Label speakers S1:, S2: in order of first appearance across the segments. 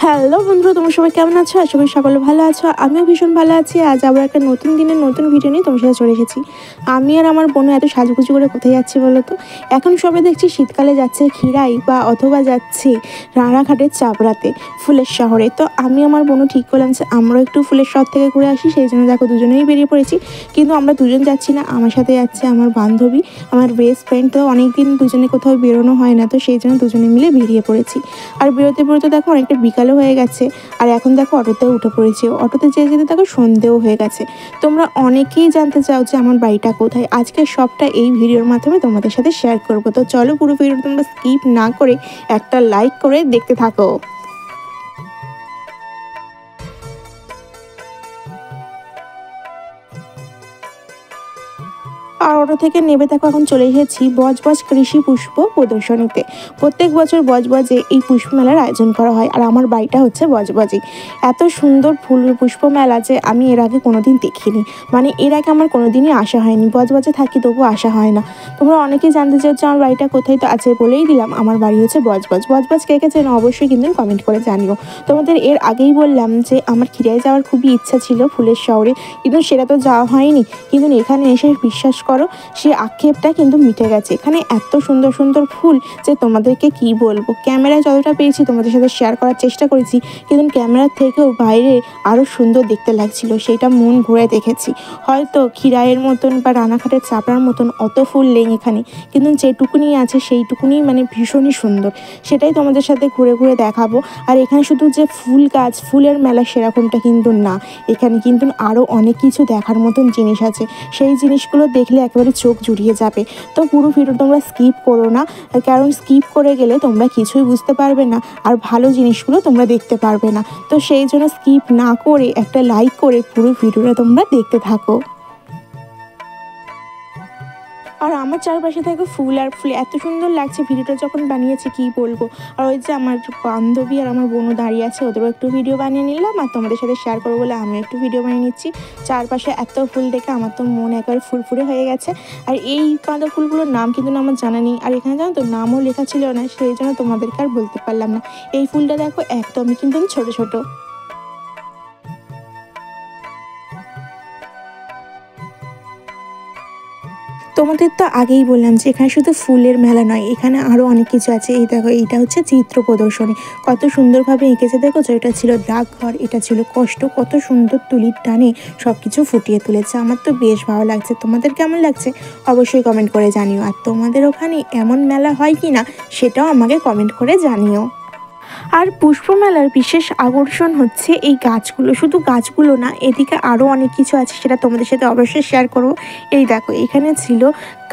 S1: Hello বন্ধুরা, তোমরা সবাই কেমন আছো? আশা করি সকলে ভালো আছো। আমিও ভীষণ ভালো আছি। আজ আবার একটা নতুন দিনের নতুন ভিডিও নিয়ে তোমার সাথে চলে এসেছি। আমি আর আমার বোন এত সাজুগুজু করে কোথায় যাচ্ছি বলো তো? এখন সবাই দেখছি শীতকালে যাচ্ছে খিরাই বা অথবা যাচ্ছে রানাঘাটের চাপড়াতে, ফুলের শহরে। তো আমি আমার বোনও ঠিক করলাম যে আমরাও একটু ফুলের শহর থেকে ঘুরে আসি। সেই জন্য দেখো দুজনেই বেরিয়ে পড়েছি। কিন্তু আমরা দুজন যাচ্ছি না, আমার সাথে যাচ্ছে আমার বান্ধবী, আমার বেস্ট ফ্রেন্ড। তো অনেকদিন দুজনে কোথাও বেরোনো হয় না, তো সেই জন্য দুজনে মিলে বেরিয়ে পড়েছি। আর বেরোতে বেরোতে দেখো অনেকটা বিকালও হয়ে গেছে। আর এখন দেখো অটোতে উঠে পড়েছি। অটোতে যেতে যেতে দেখো সন্ধেও হয়ে গেছে। তোমরা অনেকেই জানতে চাও যে আমার বাড়িটা কোথায়। আজকে সবটা এই ভিডিওর মাধ্যমে তোমাদের সাথে শেয়ার করবো। তো চলো পুরো ভিডিও তোমরা স্কিপ না করে একটা লাইক করে দেখতে থাকো। আর অটো থেকে নেমে দেখো এখন চলে এসেছি বজবজ কৃষি পুষ্প প্রদর্শনীতে। প্রত্যেক বছর বজবজে এই পুষ্প মেলার আয়োজন করা হয়। আর আমার বাড়িটা হচ্ছে বজবজে। এত সুন্দর ফুল পুষ্প মেলা যে আমি এর আগে কোনোদিন দেখিনি, মানে এর আগে আমার কোনোদিনই আসা হয়নি। বজবজে থাকি তবু আসা হয় না। তোমরা অনেকেই জানতে চাও যে আমার বাড়িটা কোথায়, তো আছে বলেই দিলাম আমার বাড়ি হচ্ছে বজবজ। বজবজ কে কে চেনো অবশ্যই কিন্তু কমেন্ট করে জানিও। তোমাদের এর আগেই বললাম যে আমার খিরায় যাওয়ার খুবই ইচ্ছা ছিল ফুলের শহরে, কিন্তু সেটা তো যাওয়া হয়নি। কিন্তু এখানে এসে বিশ্বাস করো সে আক্ষেপটা কিন্তু মিটে গেছে। এখানে এত সুন্দর সুন্দর ফুল যে তোমাদেরকে কি বলবো। ক্যামেরায় যতটা পেয়েছি তোমাদের সাথে শেয়ার করার চেষ্টা করেছি, কিন্তু ক্যামেরার থেকেও বাইরে আরও সুন্দর দেখতে লাগছিল। সেটা মন ভরে দেখেছি। হয়তো খিরাইয়ের মতন বা রানাঘাটের চাপড়ার মতন অত ফুল নেই এখানে, কিন্তু যেটুকুনি আছে সেইটুকুনি মানে ভীষণই সুন্দর। সেটাই তোমাদের সাথে ঘুরে ঘুরে দেখাবো। আর এখানে শুধু যে ফুল গাছ, ফুলের মেলা সেরকমটা কিন্তু না। এখানে কিন্তু আরও অনেক কিছু দেখার মতন জিনিস আছে। সেই জিনিসগুলো দেখলে একেবারে চোখ জুড়িয়ে যাবে। তো পুরো ভিডিও তোমরা স্কিপ করো না, কারণ স্কিপ করে গেলে তোমরা কিছুই বুঝতে পারবে না, আর ভালো জিনিসগুলো তোমরা দেখতে পারবে না। তো সেই জন্য স্কিপ না করে একটা লাইক করে পুরো ভিডিওটা তোমরা দেখতে থাকো। আর আমার চারপাশে থাকে ফুল আর ফুল, এত সুন্দর লাগছে। ভিডিওটা যখন বানিয়েছি কি বলবো। আর ওই যে আমার বান্ধবী আর আমার বোনও দাঁড়িয়ে আছে, ওদেরও একটু ভিডিও বানিয়ে নিলাম। আর তোমাদের সাথে শেয়ার করবো বলে আমি একটু ভিডিও বানিয়ে নিচ্ছি। চারপাশে এত ফুল দেখে আমার তো মন একেবারে ফুরফুরে হয়ে গেছে। আর এই গাঁদা ফুলগুলোর নাম কিন্তু আমার জানা নেই। আর এখানে জানো তো নামও লেখা ছিল না, সেই জন্য তোমাদেরকে আর বলতে পারলাম না। এই ফুলটা দেখো একদমই কিন্তু ছোট ছোট। তোমাদের তো আগেই বললাম যে এখানে শুধু ফুলের মেলা নয়, এখানে আরও অনেক কিছু আছে। এই দেখো, এইটা হচ্ছে চিত্র প্রদর্শনী। কত সুন্দরভাবে এঁকেছে দেখো। এটা ছিল ডাকঘর, এটা ছিল কষ্ট, কত সুন্দর তুলির টানে সব কিছু ফুটিয়ে তুলেছে। আমার তো বেশ ভালো লাগছে। তোমাদের কেমন লাগছে অবশ্যই কমেন্ট করে জানিও। আর তোমাদের ওখানে এমন মেলা হয় কি না সেটাও আমাকে কমেন্ট করে জানিও। আর পুষ্পমেলার বিশেষ আকর্ষণ হচ্ছে এই গাছগুলো। শুধু গাছগুলো না, এদিকে আরও অনেক কিছু আছে, সেটা তোমাদের সাথে অবশ্যই শেয়ার করব। এই দেখো, এখানে ছিল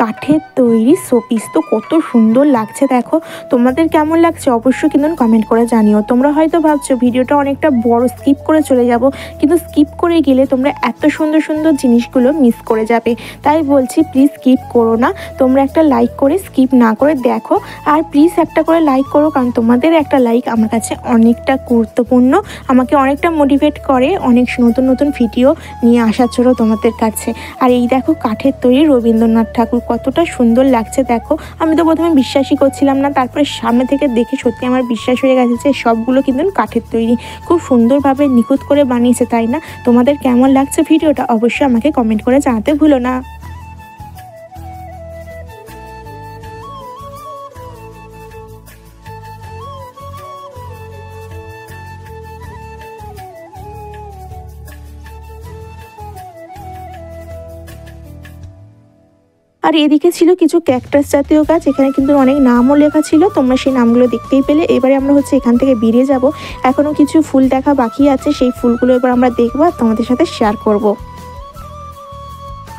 S1: কাঠের তৈরি শোপিস। তো কত সুন্দর লাগছে দেখো। তোমাদের কেমন লাগছে অবশ্যই কিন্তু কমেন্ট করে জানিও। তোমরা হয়তো ভাবছো ভিডিওটা অনেকটা বড়, স্কিপ করে চলে যাব, কিন্তু স্কিপ করে গেলে তোমরা এত সুন্দর সুন্দর জিনিসগুলো মিস করে যাবে। তাই বলছি প্লিজ স্কিপ করো না। তোমরা একটা লাইক করে স্কিপ না করে দেখো। আর প্লিজ একটা করে লাইক করো, কারণ তোমাদের একটা লাইক আমার কাছে অনেকটা গুরুত্বপূর্ণ। আমাকে অনেকটা মোটিভেট করে অনেক নতুন নতুন ভিডিও নিয়ে আসার জন্য তোমাদের কাছে। আর এই দেখো কাঠের তৈরি রবীন্দ্রনাথ ঠাকুর, কতটা সুন্দর লাগছে দেখো। আমি তো প্রথমে বিশ্বাসই করছিলাম না, তারপরে সামনে থেকে দেখে সত্যি আমার বিশ্বাস হয়ে গেছে যে সবগুলো কিন্তু কাঠের তৈরি। খুব সুন্দরভাবে নিখুঁত করে বানিয়েছে, তাই না? তোমাদের কেমন লাগছে ভিডিওটা অবশ্যই আমাকে কমেন্ট করে জানাতে ভুলো না। আর এদিকে ছিল কিছু ক্যাকটাস জাতীয় গাছ। এখানে কিন্তু অনেক নামও লেখা ছিল, তোমরা সেই নামগুলো দেখতেই পেলে। এবারে আমরা হচ্ছে এখান থেকে বেরিয়ে যাব। এখনও কিছু ফুল দেখা বাকি আছে, সেই ফুলগুলো এবার আমরা দেখবো আর তোমাদের সাথে শেয়ার করব।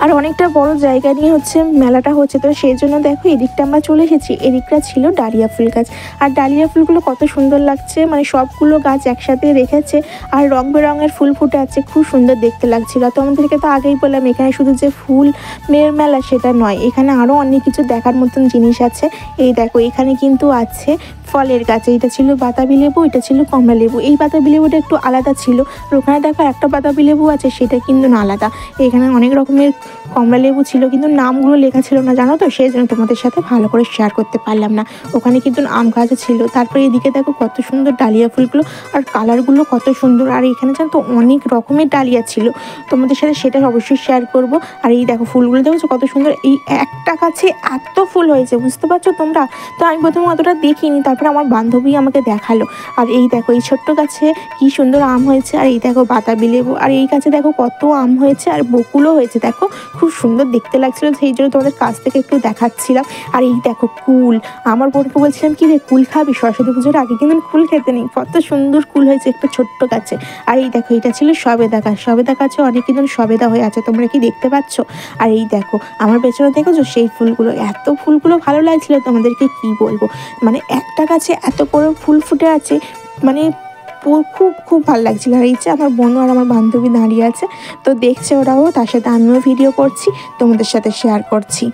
S1: আর অনেকটা বড় জায়গা নিয়ে হচ্ছে মেলাটা হচ্ছে, তো সেই জন্য দেখো এদিকটা আমরা চলে এসেছি। এদিকটা ছিল ডালিয়া ফুল গাছ। আর ডালিয়া ফুলগুলো কত সুন্দর লাগছে, মানে সবগুলো গাছ একসাথে রেখেছে আর রং বেরঙের ফুল ফুটে আছে, খুব সুন্দর দেখতে লাগছিল। তো আমাদেরকে তো আগেই বললাম এখানে শুধু যে ফুল মেয়ের মেলা সেটা নয়, এখানে আরও অনেক কিছু দেখার মতন জিনিস আছে। এই দেখো, এখানে কিন্তু আছে ফলের গাছ। এইটা ছিল বাতাবি লেবু, এটা ছিল কমলা লেবু। এই বাতাবি লেবুটা একটু আলাদা ছিল, আর ওখানে দেখো একটা বাতাবি লেবু আছে, সেটা কিন্তু আলাদা। এখানে অনেক রকমের কমলা লেবু ছিল, কিন্তু নামগুলো লেখা ছিল না জানো তো, সেই জন্য তোমাদের সাথে ভালো করে শেয়ার করতে পারলাম না। ওখানে কিন্তু আম গাছও ছিল। তারপরে এদিকে দেখো কত সুন্দর ডালিয়া ফুলগুলো, আর কালারগুলো কত সুন্দর। আর এখানে জানো তো অনেক রকমের ডালিয়া ছিল, তোমাদের সাথে সেটা অবশ্যই শেয়ার করব। আর এই দেখো ফুলগুলো দেখছো কত সুন্দর, এই একটা গাছে এত ফুল হয়েছে, বুঝতে পারছো তোমরা? তো আমি প্রথমে অতটা দেখিনি, তারপরে আমার বান্ধবী আমাকে দেখালো। আর এই দেখো এই ছোট্ট গাছে কি সুন্দর আম হয়েছে, আর এই দেখো বাতাবি লেবু, আর এই গাছে দেখো কত আম হয়েছে, আর বকুলও হয়েছে। দেখো খুব সুন্দর দেখতে লাগছিল, সেই জন্য তোমাদের কাছ থেকে একটু দেখাচ্ছিলাম। আর এই দেখো কুল, আমার বোনকে বলছিলাম কি রে কুল খাবি, সরস্বতী পুজোর আগে কিন্তু কুল খেতে নেই, কত সুন্দর কুল হয়েছে একটা ছোট্ট গাছে। আর এই দেখো এটা ছিল সবেদা গাছ, সবেদা গাছে অনেক কিন্তু সবেদা হয়ে আছে, তোমরা কি দেখতে পাচ্ছ? আর এই দেখো আমার পেছনে দেখেছো সেই ফুলগুলো, এত ফুলগুলো ভালো লাগছিল তোমাদেরকে কি বলবো। মানে একটা গাছে এত করে ফুল ফুটে আছে, মানে খুব খুব ভালো লাগছিল। আর এই যে আমার বোনও আর আমার বান্ধবী দাঁড়িয়ে আছে, তো দেখছে ওরাও, তার সাথে আমিও ভিডিও করছি, তোমাদের সাথে শেয়ার করছি।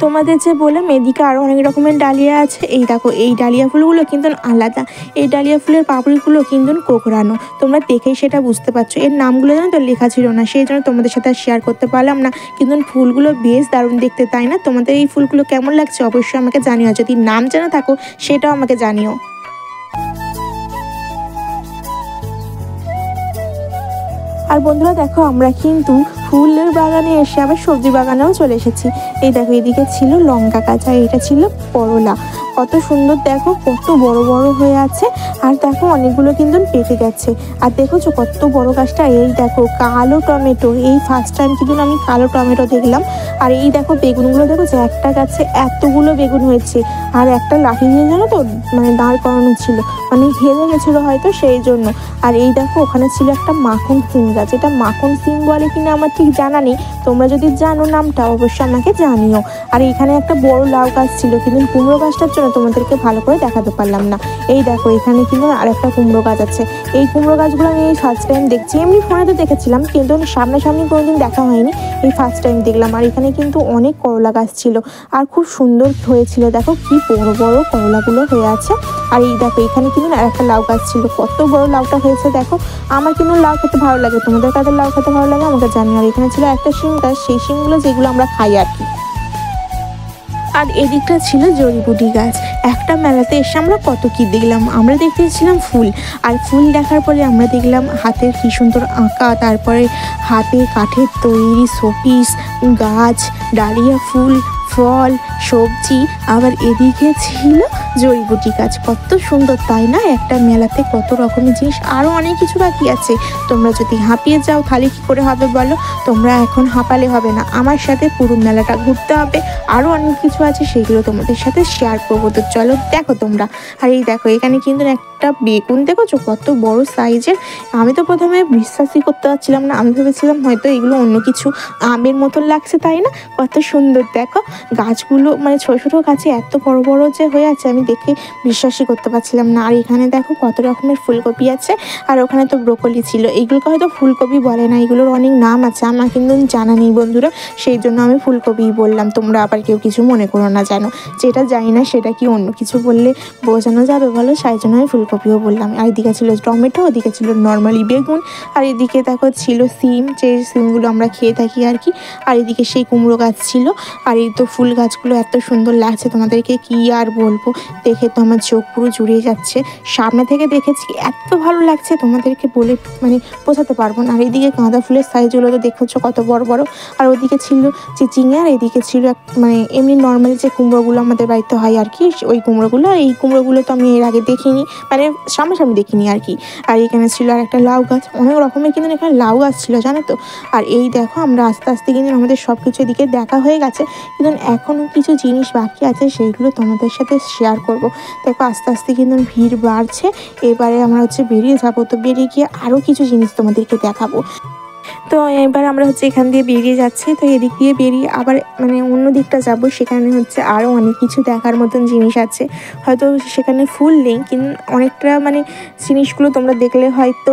S1: তোমাদের যে বললাম এদিকে আরও অনেক রকমের ডালিয়া আছে। এই দেখো এই ডালিয়া ফুলগুলো কিন্তু আলাদা, এই ডালিয়া ফুলের পাপড়িগুলো কিন্তু কোঁকড়ানো, তোমরা দেখেই সেটা বুঝতে পারছো। এর নামগুলো জানো তো লেখা ছিল না, সেই জন্য তোমাদের সাথে আর শেয়ার করতে পারলাম না। কিন্তু ফুলগুলো বেশ দারুণ দেখতে, তাই না? তোমাদের এই ফুলগুলো কেমন লাগছে অবশ্যই আমাকে জানিও, যদি নাম জানা থাকো সেটাও আমাকে জানিও। আর বন্ধুরা দেখো আমরা কিন্তু ফুলের বাগানে এসে আবার সবজি বাগানেও চলে এসেছি। এই দেখো এদিকে ছিল লঙ্কা গাছ, আর এটা ছিল করলা, কত সুন্দর দেখো, কত বড় বড় হয়ে আছে। আর দেখো অনেকগুলো কিন্তু পেকে গেছে। আর দেখোছো কত বড় গাছটা। এই দেখো কালো টমেটো, এই ফার্স্ট টাইম কিন্তু আমি কালো টমেটো দেখলাম। আর এই দেখো বেগুনগুলো দেখোছো, একটা গাছে এতগুলো বেগুন হয়েছে, আর একটা লাঠি দিয়ে জানো তো মানে দাঁড় করানো ছিল, মানে হেলে গেছিলো হয়তো সেই জন্য। আর এই দেখো ওখানে ছিল একটা মাখন সিম গাছ, এটা মাখন সিম বলে কিনা আমার ঠিক জানা নেই, তোমরা যদি জানো নামটা অবশ্যই আমাকে জানিও। আর এখানে একটা বড় লাউ গাছ ছিল, কিন্তু কুমড়ো গাছটার জন্য তোমাদেরকে ভালো করে দেখাতে পারলাম না। এই দেখো এখানে কিন্তু আর একটা কুমড়ো গাছ আছে। এই কুমড়ো গাছগুলো আমি এই ফার্স্ট টাইম দেখছি, এমনি ফোনে তো দেখেছিলাম কিন্তু সামনাসামনি কোনোদিন দেখা হয়নি, এই ফার্স্ট টাইম দেখলাম। আর এখানে কিন্তু অনেক করলা গাছ ছিল, আর খুব সুন্দর হয়েছিল, দেখো কি বড় বড় করলাগুলো হয়ে আছে। আর এই দেখো এখানে কিন্তু আর একটা লাউ গাছ ছিল, কত বড় লাউটা হয়েছে দেখো। আমার কিন্তু লাউ খেতে ভালো লাগে, তোমাদের কাদের লাউ খেতে ভালো লাগে আমাকে জানি। আর এখানে ছিল একটা শিম গাছ, সেই শিমগুলো যেগুলো আমরা খাই আর কি। আর এদিকটা ছিল জড়িবুটি গাছ। একটা মেলাতে এসে আমরা কত কি দেখলাম, আমরা দেখতে এসেছিলাম ফুল, আর ফুল দেখার পরে আমরা দেখলাম হাতের কি সুন্দর আঁকা, তারপরে হাতে কাঠের তৈরি শোপিস, গাছ, ডালিয়া ফুল, ফল, সবজি, আবার এদিকে ছিল জড়িবুটি গাছ। কত সুন্দর তাই না? একটা মেলাতে কত রকমের জিনিস, আরও অনেক কিছু বাকি আছে। তোমরা যদি হাঁপিয়ে যাও তাহলে কী করে হবে বলো? তোমরা এখন হাঁপালে হবে না, আমার সাথে পুরো মেলাটা ঘুরতে হবে। আরও অনেক কিছু আছে, সেগুলো তোমাদের সাথে শেয়ার করবো, তো চলো দেখো তোমরা। আর এই দেখো এখানে কিন্তু একটা বেগুন দেখোছো কত বড় সাইজের। আমি তো প্রথমে বিশ্বাসই করতে পারছিলাম না, আমি ভেবেছিলাম হয়তো এগুলো অন্য কিছু আমের মতন লাগছে, তাই না? কত সুন্দর দেখো গাছগুলো, মানে ছোটো ছোটো গাছে এত বড় বড় যে হয়ে আছে, আমি দেখে বিশ্বাসই করতে পারছিলাম না। আর এখানে দেখো কত রকমের ফুলকপি আছে, আর ওখানে তো ব্রোকলি ছিল। এইগুলোকে হয়তো ফুলকপি বলে না, এগুলোর অনেক নাম আছে, আমার কিন্তু জানা নেই বন্ধুরা, সেই জন্য আমি ফুলকপিই বললাম। তোমরা আবার কেউ কিছু মনে করো না, জানো যেটা জানি না সেটা কি অন্য কিছু বললে বোঝানো যাবে বলো, সেই জন্য আমি ফুলকপিও বললাম। আর এদিকে ছিল টমেটো, ওদিকে ছিল নর্মালি বেগুন, আর এদিকে দেখো ছিল সিম, যে সিমগুলো আমরা খেয়ে থাকি আর কি। আর এদিকে সেই কুমড়ো গাছ ছিল। আর এই তো ফুল গাছগুলো এত সুন্দর লাগছে, তোমাদেরকে কি আর বলবো, দেখে তো আমার চোখ পুরো জুড়িয়ে যাচ্ছে। সামনে থেকে দেখেছি এত ভালো লাগছে, তোমাদেরকে বলে মানে বোঝাতে পারবো না। আর এইদিকে গাঁদা ফুলের সাইজগুলো তো দেখেছো কত বড় বড়। আর ওদিকে ছিল চিচিঙে, আর এদিকে ছিল মানে এমনি নর্মালি যে কুমড়োগুলো আমাদের বাড়িতে হয় আর কি, ওই কুমড়োগুলো। আর এই কুমড়োগুলো তো আমি এর আগে দেখিনি, মানে সামনাসামনি দেখিনি আর কি। আর এখানে ছিল আর একটা লাউ গাছ, অনেক রকমের কিন্তু এখানে লাউ গাছ ছিল জানো তো। আর এই দেখো আমরা আস্তে আস্তে কিন্তু আমাদের সব কিছু এদিকে দেখা হয়ে গেছে, কিন্তু এখনও কিছু জিনিস বাকি আছে, সেইগুলো তোমাদের সাথে শেয়ার করব। দেখো আস্তে আস্তে কিন্তু ভিড় বাড়ছে, এবারে আমরা হচ্ছে বেরিয়ে যাবো, তো বেরিয়ে গিয়ে আরও কিছু জিনিস তোমাদেরকে দেখাবো। তো এবার আমরা হচ্ছে এখান দিয়ে বেরিয়ে যাচ্ছি। তো এদিক দিয়ে বেরিয়ে আবার মানে অন্য দিকটা যাব, সেখানে হচ্ছে আরও অনেক কিছু দেখার মতন জিনিস আছে। হয়তো সেখানে ফুল নেই, কিন্তু অনেকটা মানে জিনিসগুলো তোমরা দেখলে হয়তো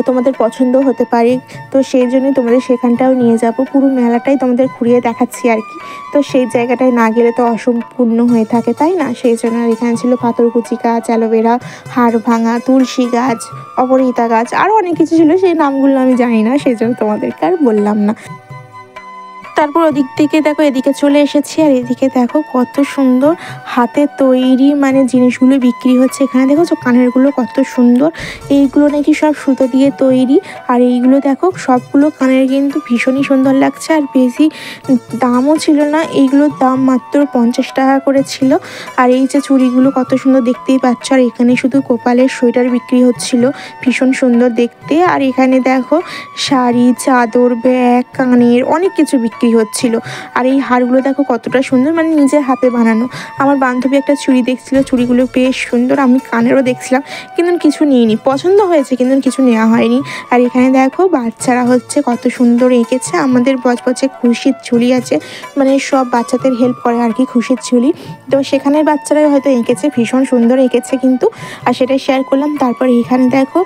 S1: তোমাদের পছন্দ হতে পারে। তো সেই জন্যই তোমাদের সেখানটাও নিয়ে যাব, পুরো মেলাটাই তোমাদের ঘুরিয়ে দেখাচ্ছি আর কি। তো সেই জায়গাটায় না গেলে তো অসম্পূর্ণ হয়ে থাকে, তাই না? সেই জন্য আর এখানে ছিল পাথরকুচি গাছ, অ্যালোভেরা, হাড় ভাঙা, তুলসী গাছ, অপরাজিতা গাছ, আরও অনেক কিছু ছিল, সেই নামগুলো আমি জানি না, সেই জন্য তোমাদেরকে আর বললাম না। তারপর ওদিক থেকে দেখো এদিকে চলে এসেছি, আর এদিকে দেখো কত সুন্দর হাতে তৈরি মানে জিনিসগুলো বিক্রি হচ্ছে। এখানে দেখো কানেরগুলো কত সুন্দর, এইগুলো নাকি সব সুতো দিয়ে তৈরি। আর এইগুলো দেখো সবগুলো কানের কিন্তু ভীষণই সুন্দর লাগছে, আর বেশি দামও ছিল না, এইগুলোর দাম মাত্র 50 টাকা করে ছিল। আর এই যে চুড়িগুলো কত সুন্দর দেখতেই পাচ্ছ, আর এখানে শুধু কপালের সোয়েটার বিক্রি হচ্ছিল, ভীষণ সুন্দর দেখতে। আর এখানে দেখো শাড়ি, চাদর, ব্যাগ, কানের অনেক কিছু বিক্রি হচ্ছিল। আর এই হারগুলো দেখো কতটা সুন্দর, মানে নিজের হাতে বানানো। আমার বান্ধবী একটা চুড়ি দেখছিল, চুড়িগুলো বেশ সুন্দর, আমি কানেরও দেখছিলাম, কিন্তু কিছু নিইনি, পছন্দ হয়েছে কিন্তু কিছু নেওয়া হয়নি। আর এখানে দেখো বাচ্চারা হচ্ছে কত সুন্দর এঁকেছে, আমাদের বচবচে খুশির ঝুলি আছে, মানে সব বাচ্চাদের হেল্প করে আর কি, খুশির ঝুলি। তো সেখানের বাচ্চারাই হয়তো এঁকেছে, ভীষণ সুন্দর এঁকেছে কিন্তু, আর সেটাই শেয়ার করলাম। তারপর এখানে দেখো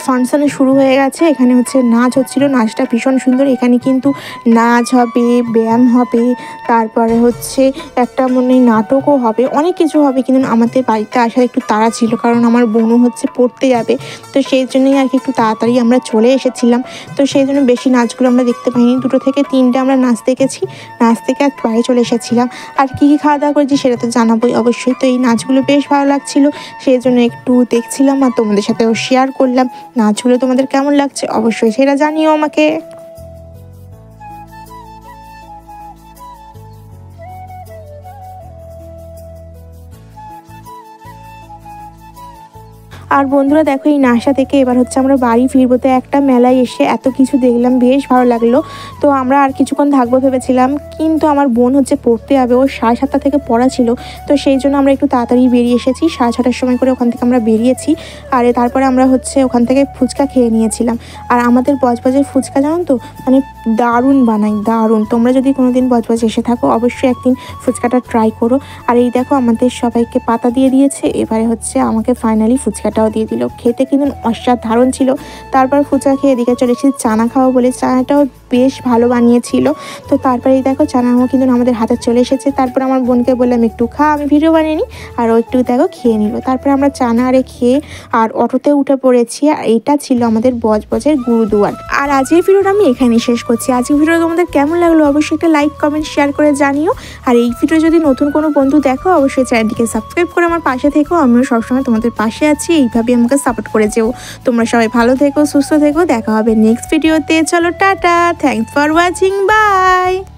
S1: ফাংশন শুরু হয়ে গেছে, এখানে হচ্ছে নাচ হচ্ছিল, নাচটা ভীষণ সুন্দর। এখানে কিন্তু নাচ হবে, ব্যায়াম হবে, তারপরে হচ্ছে একটা মনে নাটকও হবে, অনেক কিছু হবে। কিন্তু আমাদের বাড়িতে আসার একটু তাড়া ছিল, কারণ আমার বোনও হচ্ছে পড়তে যাবে, তো সেই জন্যই আর কি একটু তাড়াতাড়ি আমরা চলে এসেছিলাম। তো সেই জন্য বেশি নাচগুলো আমরা দেখতে পাইনি, 2 থেকে 3টে আমরা নাচ দেখেছি, নাচ থেকে আর বাড়ি চলে এসেছিলাম। আর কী কী খাওয়া দাওয়া করেছি সেটা তো জানাবোই অবশ্যই। তো এই নাচগুলো বেশ ভালো লাগছিলো, সেই জন্য একটু দেখছিলাম আর তোমাদের সাথেও শেয়ার করলাম। নাচগুলো তোমাদের কেমন লাগছে অবশ্যই সেটা জানিও আমাকে। আর বন্ধুরা দেখো এই নাশা থেকে এবার হচ্ছে আমরা বাড়ি ফিরবো। তো একটা মেলায় এসে এত কিছু দেখলাম, বেশ ভালো লাগলো। তো আমরা আর কিছুক্ষণ থাকবো ভেবেছিলাম, কিন্তু আমার বোন হচ্ছে পড়তে যাবে, ওর 7:30 থেকে পড়া ছিল। তো সেই জন্য আমরা একটু তাড়াতাড়ি বেরিয়ে এসেছি, 6:30টার সময় করে ওখান থেকে আমরা বেরিয়েছি। আর তারপরে আমরা হচ্ছে ওখান থেকে ফুচকা খেয়ে নিয়েছিলাম। আর আমাদের বজবজের ফুচকা জানো তো, মানে দারুণ বানাই, দারুণ। তোমরা যদি কোনো দিন বজবজ এসে থাকো অবশ্যই একদিন ফুচকাটা ট্রাই করো। আর এই দেখো আমাদের সবাইকে পাতা দিয়ে দিয়েছে, এবারে হচ্ছে আমাকে ফাইনালি ফুচকাটাও দিয়ে দিল, খেতে কিন্তু অসাধারণ ছিল। তারপর ফুচকা খেয়ে এদিকে চলে এসেছি চানা খাওয়া বলে, চানাটাও বেশ ভালো বানিয়েছিল। তো তারপরে দেখো চানাও কিন্তু আমাদের হাতে চলে এসেছে। তারপর আমার বোনকে বললাম একটু খা, আমি ভিডিও বানিয়ে নিই, আর ও একটু দেখো খেয়ে নিল। তারপরে আমরা চানা আরে খেয়ে আর অটোতে উঠে পড়েছি। আর এইটা ছিল আমাদের বজবজের গুরুদুয়ার। আর আজকের ভিডিওটা আমি এখানেই শেষ করছি। আজকের ভিডিওটা তোমাদের কেমন লাগলো অবশ্যই একটা লাইক, কমেন্ট, শেয়ার করে জানিও। আর এই ভিডিও যদি নতুন কোনো বন্ধু দেখো অবশ্যই চ্যানেলটিকে সাবস্ক্রাইব করে আমার পাশে থেকো, আমিও সবসময় তোমাদের পাশে আছি, এইভাবে আমাকে সাপোর্ট করে যেও। তোমরা সবাই ভালো থেকো, সুস্থ থেকো, দেখা হবে নেক্সট ভিডিওতে। চলো tata, thanks for watching, by.